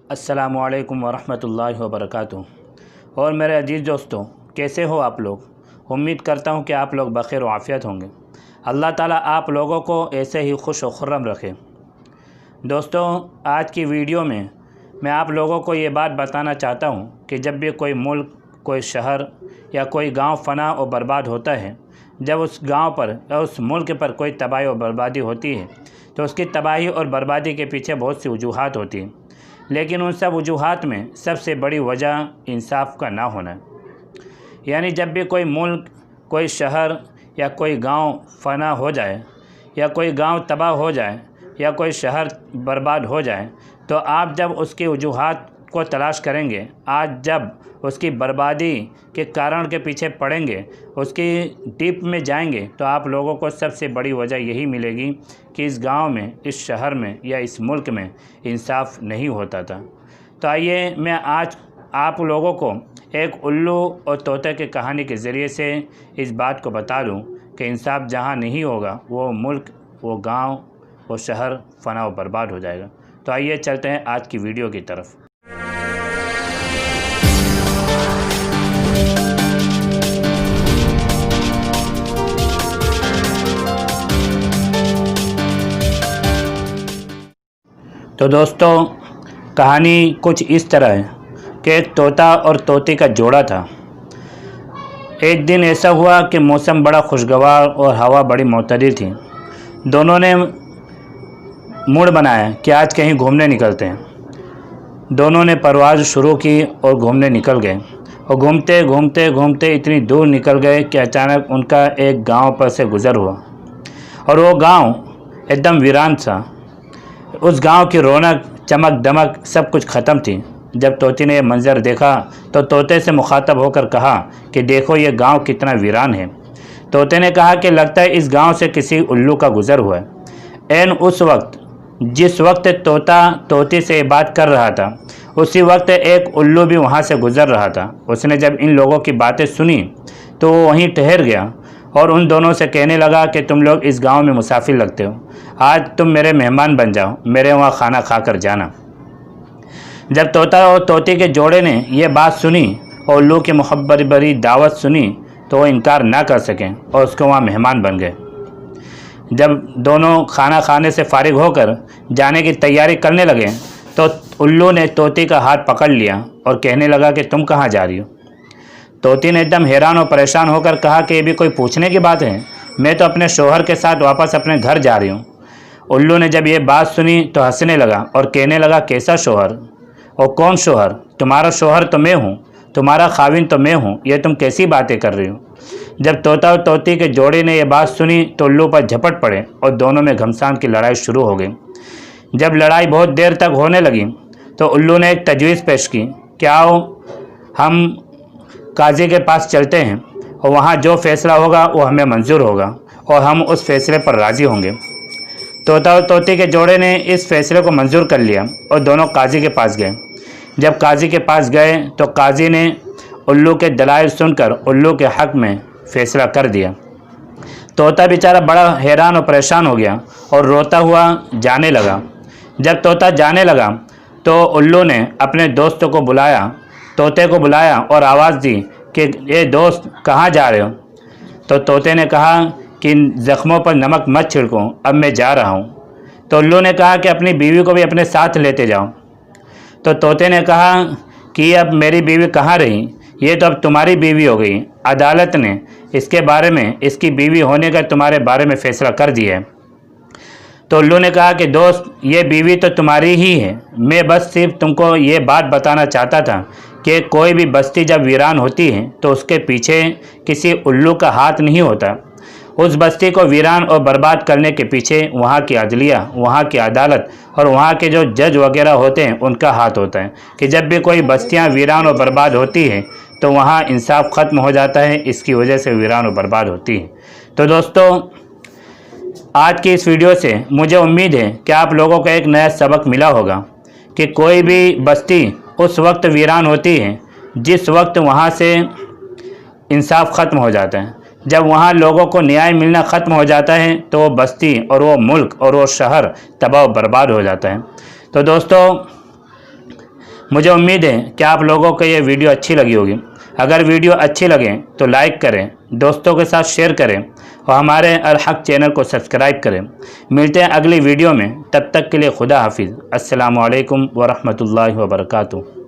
अस्सलामुअलैकुम वरहमतुल्लाहि वबरकातुहू। और मेरे अजीज़ दोस्तों, कैसे हो आप लोग। उम्मीद करता हूँ कि आप लोग बख़ैर व आफ़ियत होंगे। अल्लाह ताला आप लोगों को ऐसे ही खुश व खुर्रम रखे। दोस्तों, आज की वीडियो में मैं आप लोगों को ये बात बताना चाहता हूँ कि जब भी कोई मुल्क, कोई शहर या कोई गांव फना और बर्बाद होता है, जब उस गांव पर या उस मुल्क पर कोई तबाही और बर्बादी होती है तो उसकी तबाही और बर्बादी के पीछे बहुत सी वजूहात होती हैं। लेकिन उन सब वजूहात में सबसे बड़ी वजह इंसाफ का ना होना है। यानी जब भी कोई मुल्क, कोई शहर या कोई गांव फना हो जाए या कोई गांव तबाह हो जाए या कोई शहर बर्बाद हो जाए, तो आप जब उसकी वजूहात को तलाश करेंगे, आज जब उसकी बर्बादी के कारण के पीछे पड़ेंगे, उसकी डीप में जाएंगे, तो आप लोगों को सबसे बड़ी वजह यही मिलेगी कि इस गांव में, इस शहर में या इस मुल्क में इंसाफ नहीं होता था। तो आइए मैं आज आप लोगों को एक उल्लू और तोते की कहानी के ज़रिए से इस बात को बता दूं कि इंसाफ जहां नहीं होगा वो मुल्क, वो गांव, वो शहर फना व बर्बाद हो जाएगा। तो आइए चलते हैं आज की वीडियो की तरफ। तो दोस्तों, कहानी कुछ इस तरह है कि एक तोता और तोती का जोड़ा था। एक दिन ऐसा हुआ कि मौसम बड़ा खुशगवार और हवा बड़ी मुतदिल थी। दोनों ने मूड बनाया कि आज कहीं घूमने निकलते हैं। दोनों ने परवाज़ शुरू की और घूमने निकल गए। और घूमते घूमते घूमते इतनी दूर निकल गए कि अचानक उनका एक गांव पर से गुज़र हुआ। और वो गांव एकदम वीरान था। उस गांव की रौनक, चमक दमक सब कुछ ख़त्म थी। जब तोती ने यह मंज़र देखा तो तोते से मुखातब होकर कहा कि देखो ये गांव कितना वीरान है। तोते ने कहा कि लगता है इस गांव से किसी उल्लू का गुज़र हुआ है। ऐन उस वक्त जिस वक्त तोता तोती से बात कर रहा था, उसी वक्त एक उल्लू भी वहां से गुज़र रहा था। उसने जब इन लोगों की बातें सुनी तो वो वहीं ठहर गया और उन दोनों से कहने लगा कि तुम लोग इस गांव में मुसाफिर लगते हो, आज तुम मेरे मेहमान बन जाओ, मेरे वहाँ खाना खाकर जाना। जब तोता और तोती के जोड़े ने यह बात सुनी और उल्लू की मोहब्बत भरी दावत सुनी तो वो इनकार ना कर सकें और उसके वहाँ मेहमान बन गए। जब दोनों खाना खाने से फारिग होकर जाने की तैयारी करने लगे तो उल्लू ने तोती का हाथ पकड़ लिया और कहने लगा कि तुम कहाँ जा रही हो। तोती ने एकदम हैरान और परेशान होकर कहा कि ये भी कोई पूछने की बात है, मैं तो अपने शोहर के साथ वापस अपने घर जा रही हूँ। उल्लू ने जब ये बात सुनी तो हंसने लगा और कहने लगा, कैसा शोहर और कौन शोहर? तुम्हारा शोहर तो मैं हूँ, तुम्हारा खाविन तो मैं हूँ, ये तुम कैसी बातें कर रही हो। जब तोता और तोती के जोड़े ने यह बात सुनी तो उल्लू पर झपट पड़े और दोनों में घमसान की लड़ाई शुरू हो गई। जब लड़ाई बहुत देर तक होने लगी तो उल्लू ने एक तजवीज़ पेश की कि आओ हम काजी के पास चलते हैं और वहाँ जो फैसला होगा वो हमें मंजूर होगा और हम उस फैसले पर राज़ी होंगे। तोता और तोती के जोड़े ने इस फैसले को मंजूर कर लिया और दोनों काजी के पास गए। जब काजी के पास गए तो काजी ने उल्लू के दलाइल सुनकर उल्लू के हक़ में फ़ैसला कर दिया। तोता बेचारा बड़ा हैरान और परेशान हो गया और रोता हुआ जाने लगा। जब तोता जाने लगा तो उल्लू ने अपने दोस्तों को बुलाया, तोते को बुलाया और आवाज़ दी कि ये दोस्त कहाँ जा रहे हो। तो तोते ने कहा कि ज़ख्मों पर नमक मत छिड़को, अब मैं जा रहा हूँ। तो उल्लू ने कहा कि अपनी बीवी को भी अपने साथ लेते जाओ। तो तोते ने कहा कि अब मेरी बीवी कहाँ रही, ये तो अब तुम्हारी बीवी हो गई। अदालत ने इसके बारे में, इसकी बीवी होने का तुम्हारे बारे में फ़ैसला कर दिया है। तो उल्लू ने कहा कि दोस्त, ये बीवी तो तुम्हारी ही है, मैं बस सिर्फ तुमको ये बात बताना चाहता था कि कोई भी बस्ती जब वीरान होती है तो उसके पीछे किसी उल्लू का हाथ नहीं होता। उस बस्ती को वीरान और बर्बाद करने के पीछे वहाँ की अदलिया, वहाँ की अदालत और वहाँ के जो जज वगैरह होते हैं उनका हाथ होता है कि जब भी कोई बस्तियाँ वीरान और बर्बाद होती हैं तो वहाँ इंसाफ ख़त्म हो जाता है, इसकी वजह से वीरान और बर्बाद होती है। तो दोस्तों, आज की इस वीडियो से मुझे उम्मीद है कि आप लोगों को एक नया सबक मिला होगा कि कोई भी बस्ती उस वक्त वीरान होती है जिस वक्त वहाँ से इंसाफ ख़त्म हो जाता है। जब वहाँ लोगों को न्याय मिलना ख़त्म हो जाता है तो वो बस्ती और वो मुल्क और वो शहर तबाह बर्बाद हो जाता है। तो दोस्तों, मुझे उम्मीद है कि आप लोगों को ये वीडियो अच्छी लगी होगी। अगर वीडियो अच्छी लगे तो लाइक करें, दोस्तों के साथ शेयर करें और हमारे अल हक चैनल को सब्सक्राइब करें। मिलते हैं अगली वीडियो में, तब तक के लिए खुदा हाफिज़। अस्सलामु अलैकुम व रहमतुल्लाहि व बरकातुहू।